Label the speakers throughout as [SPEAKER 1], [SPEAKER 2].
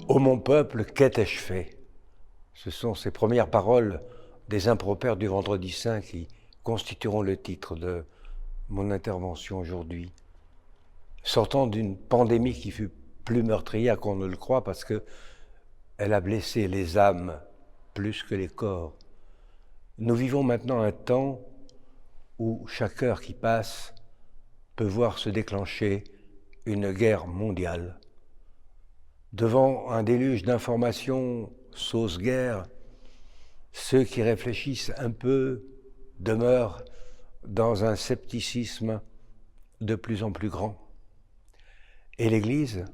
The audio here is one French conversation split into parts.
[SPEAKER 1] Ô mon peuple, qu'ai-je fait? Ce sont ces premières paroles des impropères du Vendredi Saint qui constitueront le titre de mon intervention aujourd'hui. Sortant d'une pandémie qui fut plus meurtrière qu'on ne le croit parce qu'elle a blessé les âmes plus que les corps, nous vivons maintenant un temps où chaque heure qui passe peut voir se déclencher une guerre mondiale. Devant un déluge d'informations sauce-guerre, ceux qui réfléchissent un peu demeurent dans un scepticisme de plus en plus grand. Et l'Église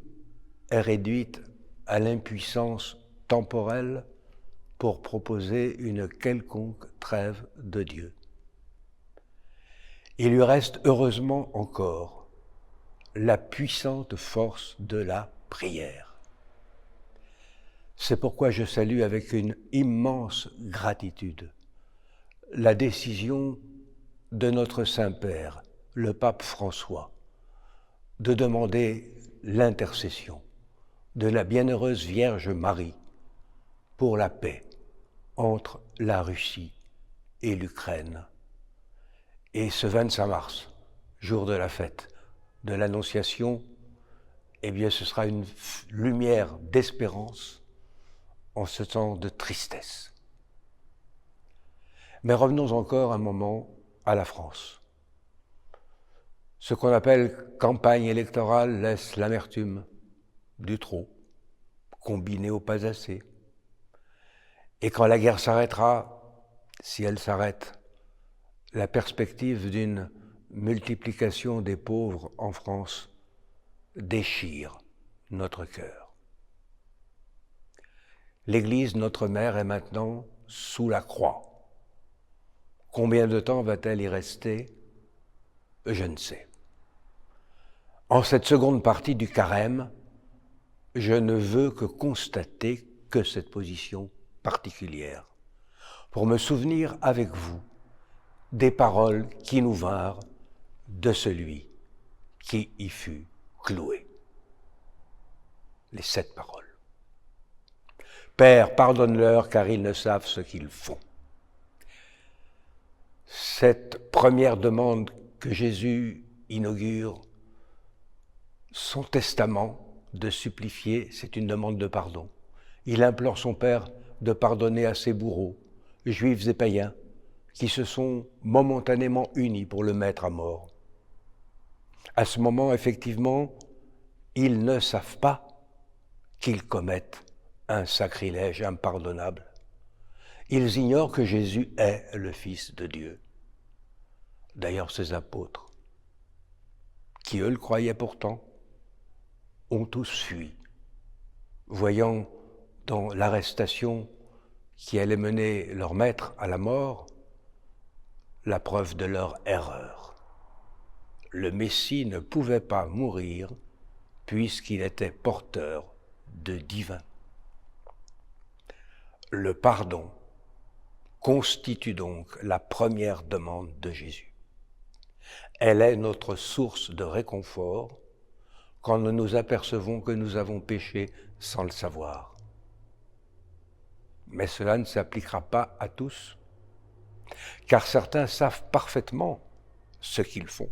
[SPEAKER 1] est réduite à l'impuissance temporelle pour proposer une quelconque trêve de Dieu. Il lui reste heureusement encore la puissante force de la prière. C'est pourquoi je salue avec une immense gratitude la décision de notre Saint-Père, le pape François, de demander l'intercession de la bienheureuse Vierge Marie pour la paix entre la Russie et l'Ukraine. Et ce 25 mars, jour de la fête de l'Annonciation, eh bien ce sera une lumière d'espérance en ce temps de tristesse. Mais revenons encore un moment à la France. Ce qu'on appelle campagne électorale laisse l'amertume du trop, combiné au pas assez. Et quand la guerre s'arrêtera, si elle s'arrête, la perspective d'une multiplication des pauvres en France déchire notre cœur. L'Église, notre mère, est maintenant sous la croix. Combien de temps va-t-elle y rester? Je ne sais. En cette seconde partie du carême, je ne veux que constater que cette position particulière, pour me souvenir avec vous des paroles qui nous vinrent de celui qui y fut cloué. Les 7 paroles. Père, pardonne-leur car ils ne savent ce qu'ils font. Cette première demande que Jésus inaugure son testament de supplifier, c'est une demande de pardon. Il implore son Père de pardonner à ses bourreaux, juifs et païens, qui se sont momentanément unis pour le mettre à mort. À ce moment, effectivement, ils ne savent pas qu'ils commettent un sacrilège impardonnable. Ils ignorent que Jésus est le Fils de Dieu. D'ailleurs, ces apôtres, qui eux le croyaient pourtant, ont tous fui, voyant dans l'arrestation qui allait mener leur maître à la mort la preuve de leur erreur. Le Messie ne pouvait pas mourir puisqu'il était porteur de divin. Le pardon constitue donc la première demande de Jésus. Elle est notre source de réconfort quand nous nous apercevons que nous avons péché sans le savoir. Mais cela ne s'appliquera pas à tous, car certains savent parfaitement ce qu'ils font.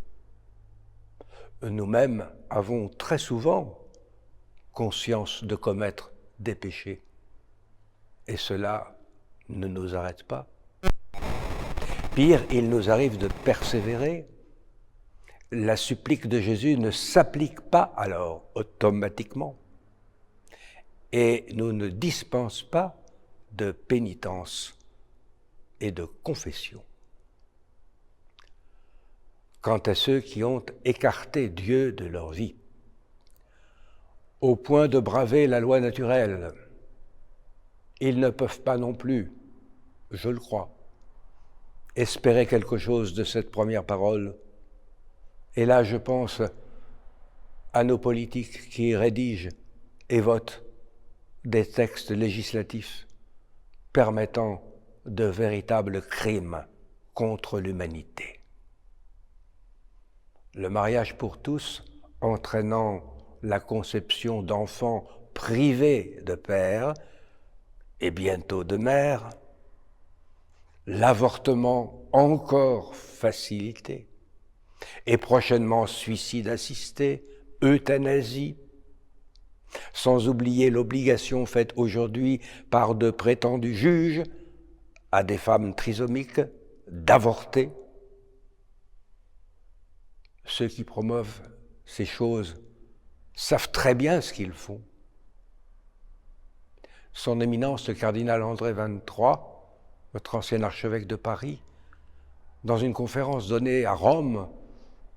[SPEAKER 1] Nous-mêmes avons très souvent conscience de commettre des péchés, et cela ne nous arrête pas. Pire, il nous arrive de persévérer. La supplique de Jésus ne s'applique pas alors automatiquement et nous ne dispense pas de pénitence et de confession. Quant à ceux qui ont écarté Dieu de leur vie, au point de braver la loi naturelle, ils ne peuvent pas non plus, je le crois, espérer quelque chose de cette première parole. Et là, je pense à nos politiques qui rédigent et votent des textes législatifs permettant de véritables crimes contre l'humanité. Le mariage pour tous, entraînant la conception d'enfants privés de père et bientôt de mère, l'avortement encore facilité, et prochainement suicide assisté, euthanasie, sans oublier l'obligation faite aujourd'hui par de prétendus juges à des femmes trisomiques d'avorter. Ceux qui promeuvent ces choses savent très bien ce qu'ils font. Son Éminence, le cardinal André XXIII, notre ancien archevêque de Paris, dans une conférence donnée à Rome,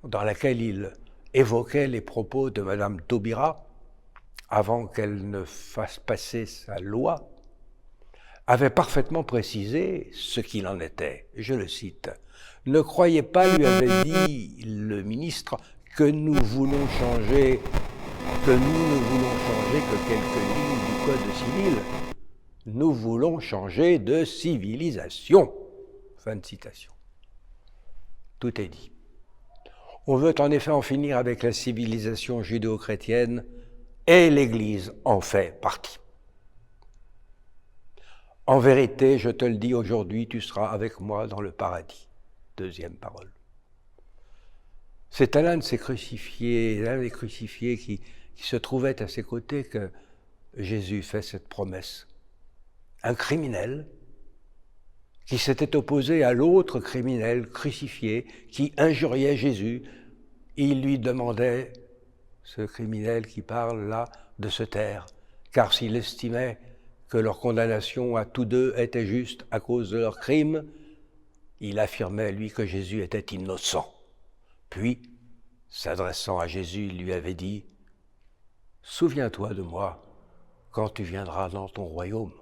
[SPEAKER 1] dans laquelle il évoquait les propos de Madame Taubira, avant qu'elle ne fasse passer sa loi, avait parfaitement précisé ce qu'il en était. Je le cite. « Ne croyez pas, lui avait dit le ministre, que nous ne voulons changer que quelques lignes du Code civil. Nous voulons changer de civilisation. » Fin de citation. Tout est dit. On veut en effet en finir avec la civilisation judéo-chrétienne et l'Église en fait partie. En vérité, je te le dis aujourd'hui, tu seras avec moi dans le paradis. Deuxième parole. C'est à l'un des crucifiés qui se trouvait à ses côtés que Jésus fait cette promesse. Un criminel qui s'était opposé à l'autre criminel crucifié qui injuriait Jésus. Il lui demandait, ce criminel qui parle là, de se taire, car s'il estimait que leur condamnation à tous deux était juste à cause de leurs crimes, il affirmait, lui, que Jésus était innocent. Puis, s'adressant à Jésus, il lui avait dit « Souviens-toi de moi quand tu viendras dans ton royaume. »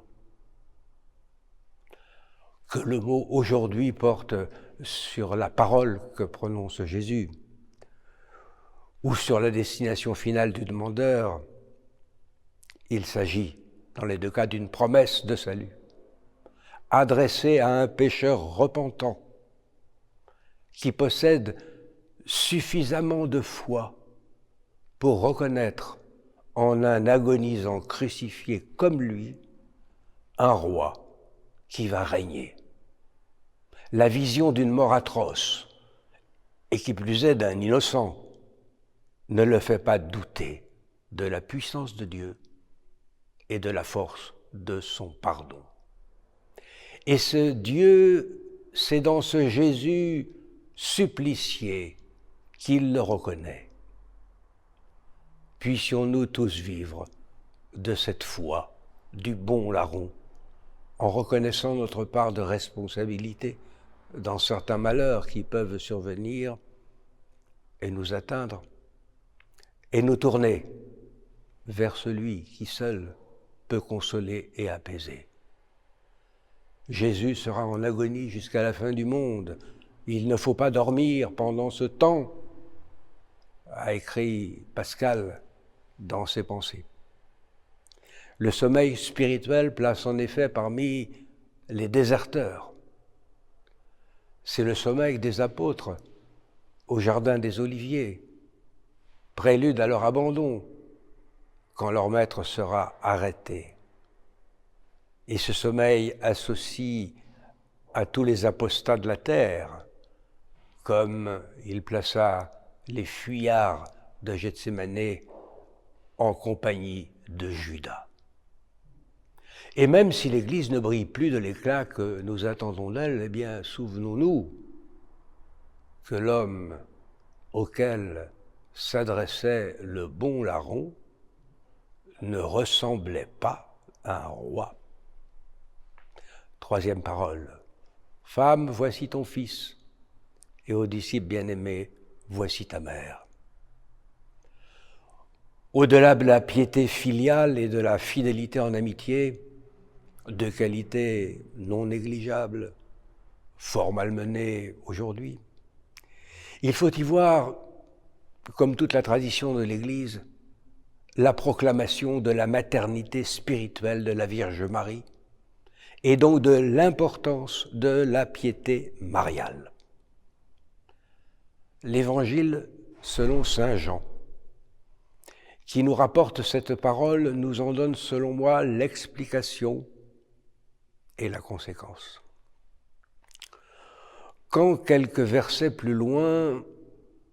[SPEAKER 1] Que le mot « aujourd'hui » porte sur la parole que prononce Jésus ou sur la destination finale du demandeur, il s'agit, dans les deux cas, d'une promesse de salut, adressée à un pécheur repentant qui possède suffisamment de foi pour reconnaître en un agonisant crucifié comme lui un roi qui va régner. La vision d'une mort atroce, et qui plus est d'un innocent, ne le fait pas douter de la puissance de Dieu et de la force de son pardon. Et ce Dieu, c'est dans ce Jésus supplicié qu'il le reconnaît. Puissions-nous tous vivre de cette foi, du bon larron, en reconnaissant notre part de responsabilité dans certains malheurs qui peuvent survenir et nous atteindre, et nous tourner vers celui qui seul peut consoler et apaiser. Jésus sera en agonie jusqu'à la fin du monde. Il ne faut pas dormir pendant ce temps, a écrit Pascal dans ses pensées. Le sommeil spirituel place en effet parmi les déserteurs. C'est le sommeil des apôtres au jardin des Oliviers, prélude à leur abandon, quand leur maître sera arrêté. Et ce sommeil associe à tous les apostats de la terre, comme il plaça les fuyards de Gethsémanée en compagnie de Judas. Et même si l'Église ne brille plus de l'éclat que nous attendons d'elle, eh bien, souvenons-nous que l'homme auquel s'adressait le bon larron ne ressemblait pas à un roi. Troisième parole. Femme, voici ton fils, et aux disciples bien-aimés, voici ta mère. Au-delà de la piété filiale et de la fidélité en amitié, deux qualités non négligeables, fort malmenées aujourd'hui, il faut y voir, comme toute la tradition de l'Église, la proclamation de la maternité spirituelle de la Vierge Marie, et donc de l'importance de la piété mariale. L'Évangile selon saint Jean, qui nous rapporte cette parole nous en donne, selon moi, l'explication et la conséquence. Quand quelques versets plus loin,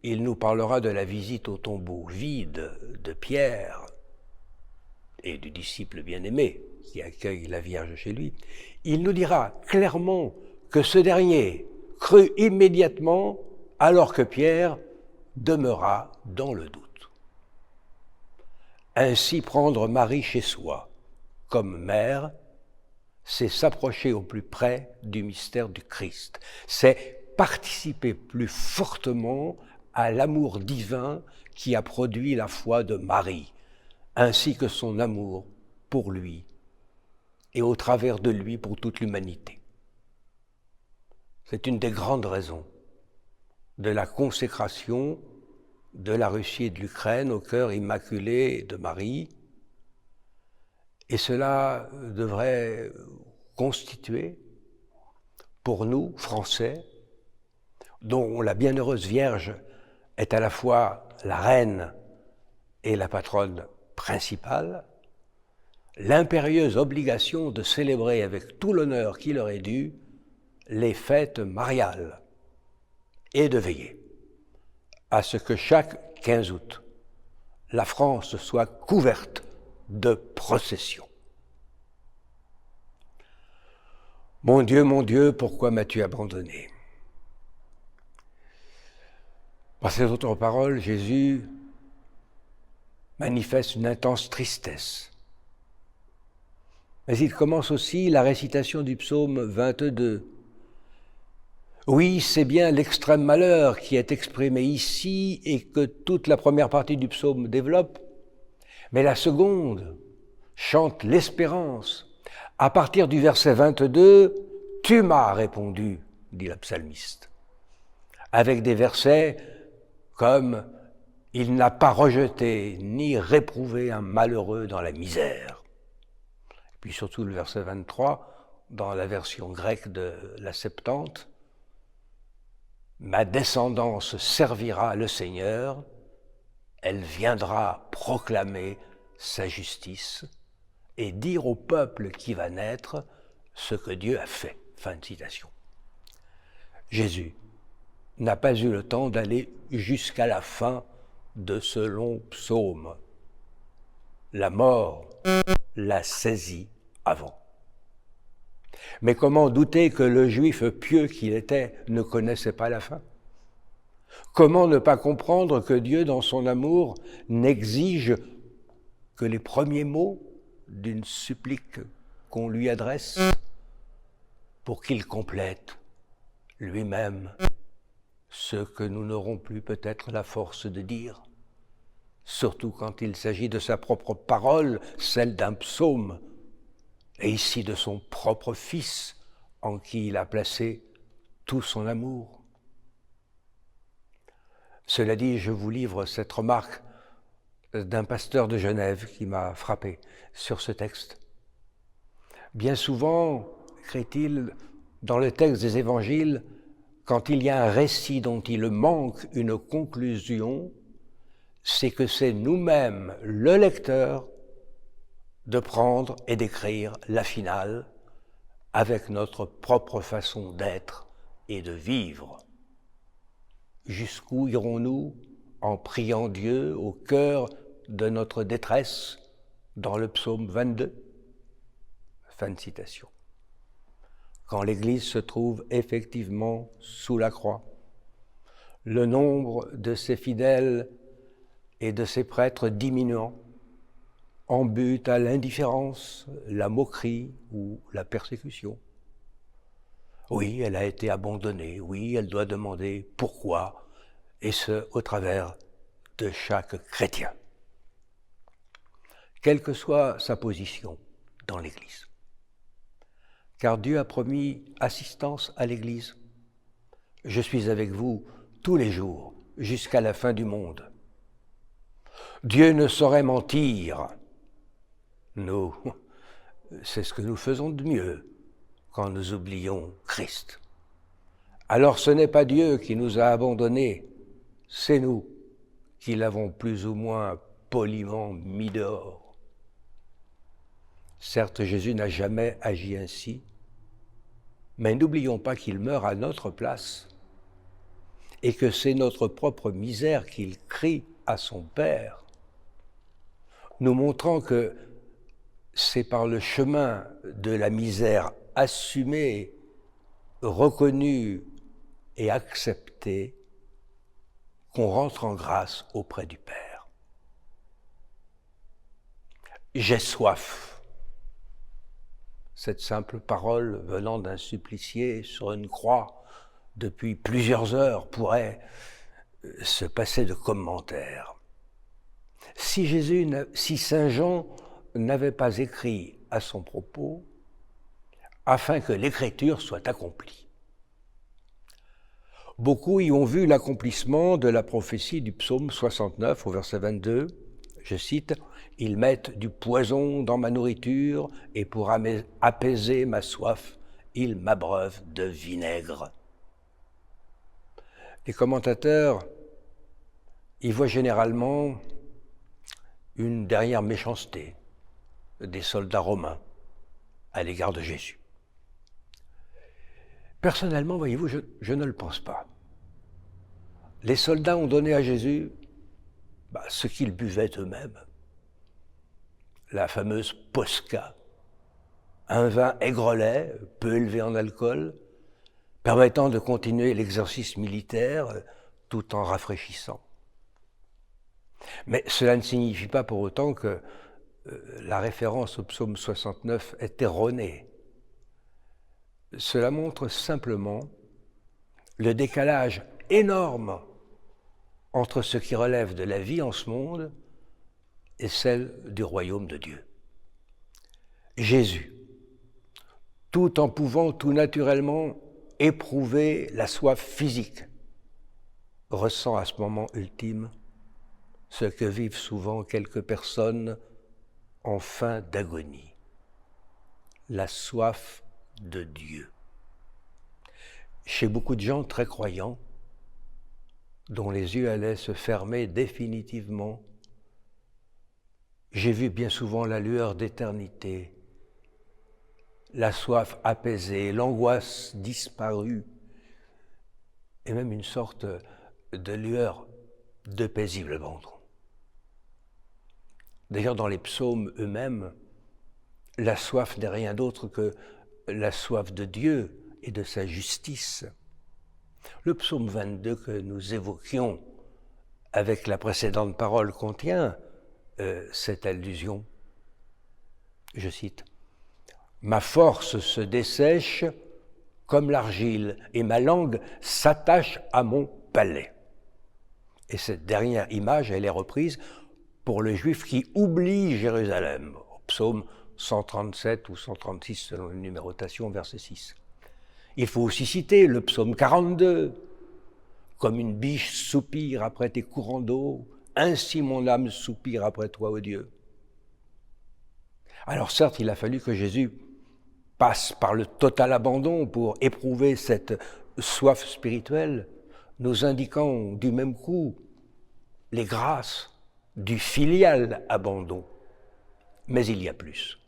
[SPEAKER 1] il nous parlera de la visite au tombeau vide de Pierre et du disciple bien-aimé qui accueille la Vierge chez lui, il nous dira clairement que ce dernier crut immédiatement alors que Pierre demeura dans le doute. Ainsi, prendre Marie chez soi comme mère, c'est s'approcher au plus près du mystère du Christ, c'est participer plus fortement à l'amour divin qui a produit la foi de Marie, ainsi que son amour pour lui et au travers de lui pour toute l'humanité. C'est une des grandes raisons de la consécration de la Russie et de l'Ukraine au cœur immaculé de Marie, et cela devrait constituer pour nous, Français, dont la bienheureuse Vierge est à la fois la reine et la patronne principale, l'impérieuse obligation de célébrer avec tout l'honneur qui leur est dû les fêtes mariales et de veiller à ce que chaque 15 août, la France soit couverte de processions. Mon Dieu, pourquoi m'as-tu abandonné ? Par ces autres paroles, Jésus manifeste une intense tristesse. Mais il commence aussi la récitation du psaume 22. Oui, c'est bien l'extrême malheur qui est exprimé ici et que toute la première partie du psaume développe, mais la seconde chante l'espérance. À partir du verset 22, « Tu m'as répondu », dit le psalmiste, avec des versets comme « Il n'a pas rejeté ni réprouvé un malheureux dans la misère ». Puis surtout le verset 23, dans la version grecque de la Septante, « Ma descendance servira le Seigneur, elle viendra proclamer sa justice et dire au peuple qui va naître ce que Dieu a fait. » Fin de citation. Jésus n'a pas eu le temps d'aller jusqu'à la fin de ce long psaume. La mort l'a saisi avant. Mais comment douter que le juif pieux qu'il était ne connaissait pas la fin ? Comment ne pas comprendre que Dieu, dans son amour, n'exige que les premiers mots d'une supplique qu'on lui adresse pour qu'il complète lui-même ce que nous n'aurons plus peut-être la force de dire, surtout quand il s'agit de sa propre parole, celle d'un psaume, et ici de son propre Fils, en qui il a placé tout son amour. Cela dit, je vous livre cette remarque d'un pasteur de Genève qui m'a frappé sur ce texte. Bien souvent, écrit-il, dans le texte des évangiles, quand il y a un récit dont il manque une conclusion, c'est que c'est nous-mêmes, le lecteur, de prendre et d'écrire la finale avec notre propre façon d'être et de vivre. Jusqu'où irons-nous en priant Dieu au cœur de notre détresse dans le psaume 22 ? Fin de citation. Quand l'Église se trouve effectivement sous la croix, le nombre de ses fidèles et de ses prêtres diminuant, en but à l'indifférence, la moquerie ou la persécution. Oui, elle a été abandonnée, oui, elle doit demander pourquoi, et ce, au travers de chaque chrétien, quelle que soit sa position dans l'Église. Car Dieu a promis assistance à l'Église. Je suis avec vous tous les jours, jusqu'à la fin du monde. Dieu ne saurait mentir. Nous, c'est ce que nous faisons de mieux quand nous oublions Christ. Alors ce n'est pas Dieu qui nous a abandonnés, c'est nous qui l'avons plus ou moins poliment mis dehors. Certes, Jésus n'a jamais agi ainsi, mais n'oublions pas qu'il meurt à notre place et que c'est notre propre misère qu'il crie à son Père, nous montrant que c'est par le chemin de la misère assumée, reconnue et acceptée qu'on rentre en grâce auprès du Père. J'ai soif. Cette simple parole venant d'un supplicié sur une croix depuis plusieurs heures pourrait se passer de commentaires. Si Saint Jean n'avait pas écrit à son propos, afin que l'écriture soit accomplie. Beaucoup y ont vu l'accomplissement de la prophétie du psaume 69 au verset 22, je cite, « Ils mettent du poison dans ma nourriture et pour apaiser ma soif, ils m'abreuvent de vinaigre. » Les commentateurs y voient généralement une dernière méchanceté des soldats romains à l'égard de Jésus. Personnellement, voyez-vous, je ne le pense pas. Les soldats ont donné à Jésus ce qu'ils buvaient eux-mêmes. La fameuse posca, un vin aigrelet, peu élevé en alcool, permettant de continuer l'exercice militaire tout en rafraîchissant. Mais cela ne signifie pas pour autant que la référence au psaume 69 est erronée. Cela montre simplement le décalage énorme entre ce qui relève de la vie en ce monde et celle du royaume de Dieu. Jésus, tout en pouvant tout naturellement éprouver la soif physique, ressent à ce moment ultime ce que vivent souvent quelques personnes en fin d'agonie, la soif de Dieu. Chez beaucoup de gens très croyants, dont les yeux allaient se fermer définitivement, j'ai vu bien souvent la lueur d'éternité, la soif apaisée, l'angoisse disparue, et même une sorte de lueur de paisible abandon. D'ailleurs, dans les psaumes eux-mêmes, la soif n'est rien d'autre que la soif de Dieu et de sa justice. Le psaume 22 que nous évoquions avec la précédente parole contient cette allusion. Je cite, « Ma force se dessèche comme l'argile et ma langue s'attache à mon palais. » Et cette dernière image, elle est reprise pour le juif qui oublie Jérusalem, au psaume 137 ou 136 selon la numérotation, verset 6. Il faut aussi citer le psaume 42. « Comme une biche soupire après tes courants d'eau, ainsi mon âme soupire après toi, ô Dieu. » Alors certes, il a fallu que Jésus passe par le total abandon pour éprouver cette soif spirituelle, nous indiquant du même coup les grâces du filial abandon. Mais il y a plus.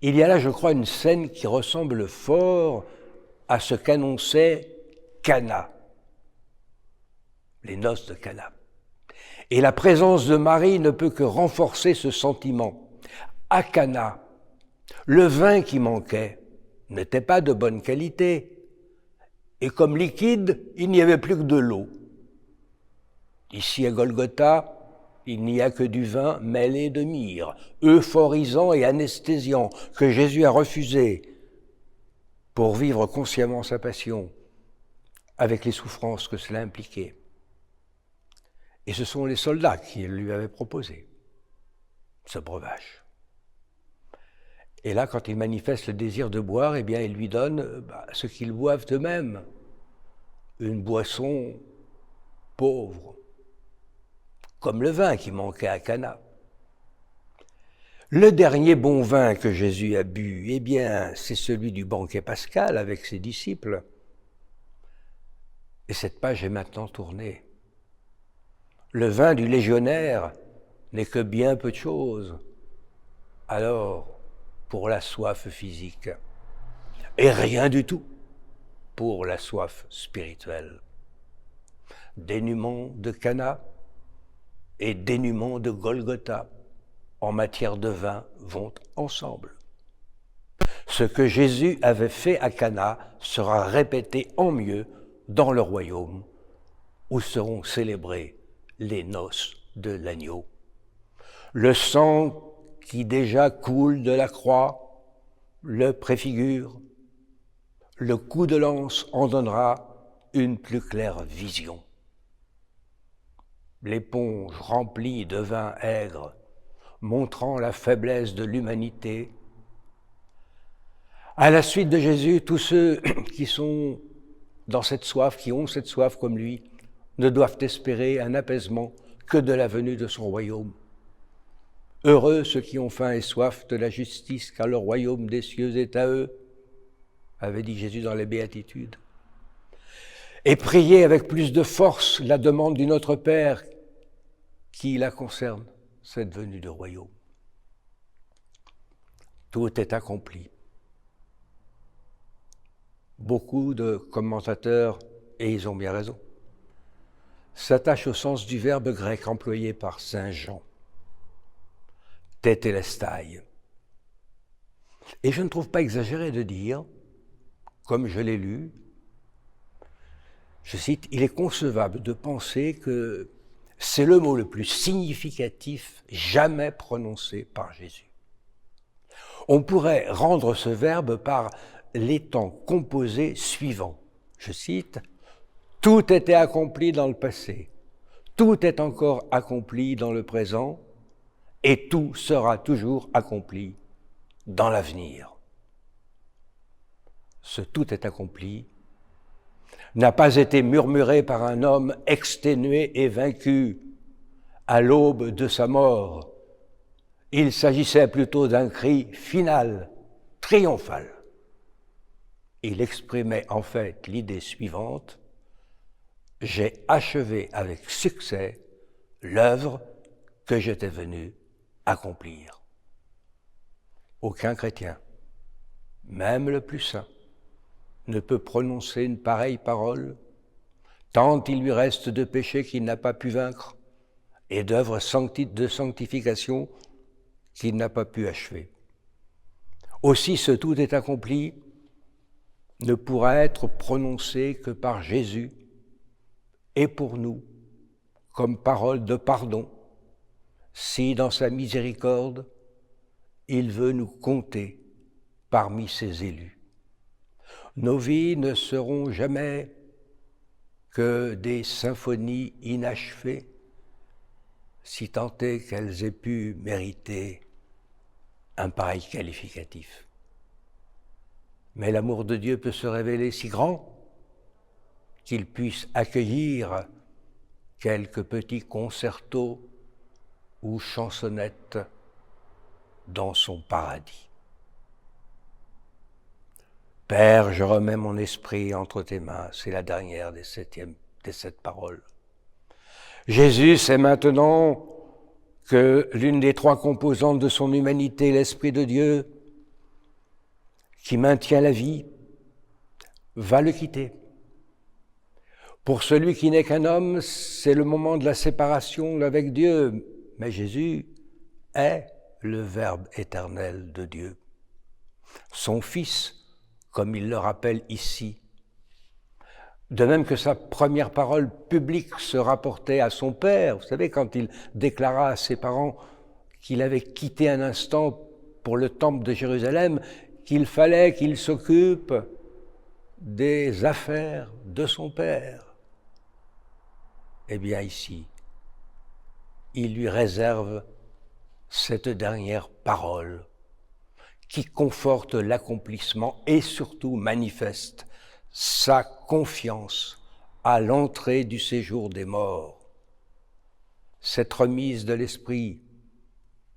[SPEAKER 1] Il y a là, je crois, une scène qui ressemble fort à ce qu'annonçait Cana, les noces de Cana. Et la présence de Marie ne peut que renforcer ce sentiment. À Cana, le vin qui manquait n'était pas de bonne qualité, et comme liquide, il n'y avait plus que de l'eau. Ici à Golgotha, il n'y a que du vin mêlé de myrrhe, euphorisant et anesthésiant, que Jésus a refusé pour vivre consciemment sa passion, avec les souffrances que cela impliquait. Et ce sont les soldats qui lui avaient proposé ce breuvage. Et là, quand il manifeste le désir de boire, eh bien, il lui donne ce qu'ils boivent eux-mêmes, une boisson pauvre, comme le vin qui manquait à Cana. Le dernier bon vin que Jésus a bu, eh bien, c'est celui du banquet pascal avec ses disciples. Et cette page est maintenant tournée. Le vin du légionnaire n'est que bien peu de choses, alors pour la soif physique, et rien du tout pour la soif spirituelle. Dénuement de Cana et dénuement de Golgotha en matière de vin vont ensemble. Ce que Jésus avait fait à Cana sera répété en mieux dans le royaume où seront célébrées les noces de l'agneau. Le sang qui déjà coule de la croix le préfigure. Le coup de lance en donnera une plus claire vision. L'éponge remplie de vin aigre, montrant la faiblesse de l'humanité. À la suite de Jésus, tous ceux qui sont dans cette soif, qui ont cette soif comme lui, ne doivent espérer un apaisement que de la venue de son royaume. Heureux ceux qui ont faim et soif de la justice, car le royaume des cieux est à eux, avait dit Jésus dans les Béatitudes. Et priez avec plus de force la demande du Notre Père qui la concerne, cette venue du royaume. Tout est accompli. Beaucoup de commentateurs, et ils ont bien raison, s'attachent au sens du verbe grec employé par saint Jean, tétélestai. Et je ne trouve pas exagéré de dire, comme je l'ai lu, je cite, « Il est concevable de penser que c'est le mot le plus significatif jamais prononcé par Jésus. » On pourrait rendre ce verbe par les temps composés suivants. Je cite, « Tout était accompli dans le passé, tout est encore accompli dans le présent, et tout sera toujours accompli dans l'avenir. » Ce « tout est accompli » n'a pas été murmuré par un homme exténué et vaincu à l'aube de sa mort. Il s'agissait plutôt d'un cri final, triomphal. Il exprimait en fait l'idée suivante: j'ai achevé avec succès l'œuvre que j'étais venu accomplir. Aucun chrétien, même le plus saint, ne peut prononcer une pareille parole, tant il lui reste de péchés qu'il n'a pas pu vaincre et d'œuvres de sanctification qu'il n'a pas pu achever. Aussi, ce tout est accompli ne pourra être prononcé que par Jésus et pour nous, comme parole de pardon, si dans sa miséricorde, il veut nous compter parmi ses élus. Nos vies ne seront jamais que des symphonies inachevées, si tant est qu'elles aient pu mériter un pareil qualificatif. Mais l'amour de Dieu peut se révéler si grand qu'il puisse accueillir quelques petits concertos ou chansonnettes dans son paradis. Père, je remets mon esprit entre tes mains, c'est la dernière des 7 paroles. Jésus sait maintenant que l'une des 3 composantes de son humanité, l'Esprit de Dieu, qui maintient la vie, va le quitter. Pour celui qui n'est qu'un homme, c'est le moment de la séparation avec Dieu, mais Jésus est le Verbe éternel de Dieu. Son Fils, comme il le rappelle ici, de même que sa première parole publique se rapportait à son Père. Vous savez, quand il déclara à ses parents qu'il avait quitté un instant pour le temple de Jérusalem, qu'il fallait qu'il s'occupe des affaires de son Père. Eh bien ici, il lui réserve cette dernière parole qui conforte l'accomplissement et surtout manifeste sa confiance à l'entrée du séjour des morts. Cette remise de l'Esprit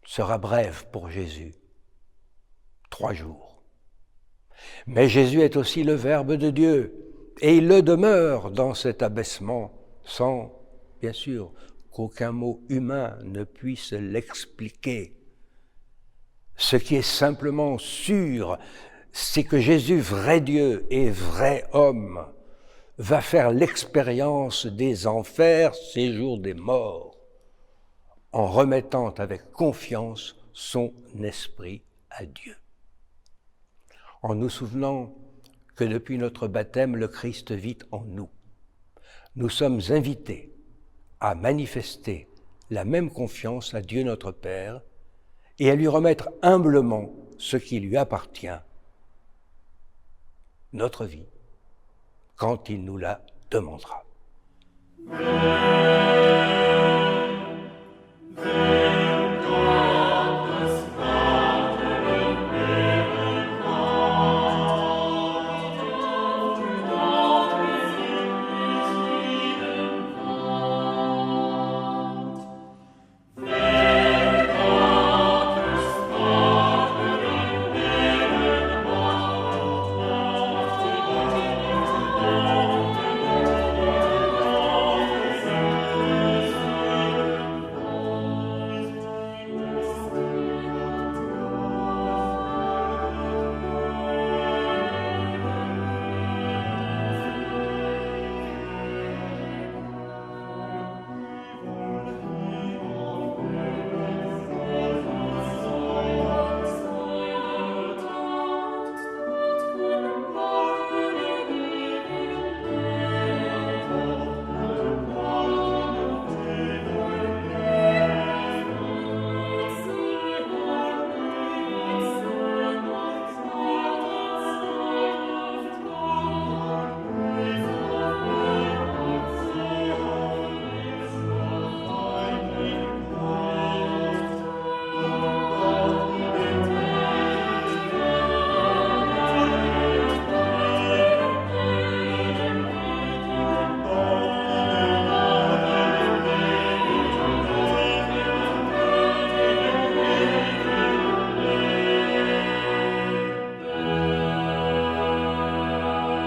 [SPEAKER 1] sera brève pour Jésus, 3 jours. Mais Jésus est aussi le Verbe de Dieu, et il le demeure dans cet abaissement, sans, bien sûr, qu'aucun mot humain ne puisse l'expliquer. Ce qui est simplement sûr, c'est que Jésus, vrai Dieu et vrai homme, va faire l'expérience des enfers, séjour des morts, en remettant avec confiance son esprit à Dieu. En nous souvenant que depuis notre baptême, le Christ vit en nous, nous sommes invités à manifester la même confiance à Dieu notre Père et à lui remettre humblement ce qui lui appartient, notre vie, quand il nous la demandera.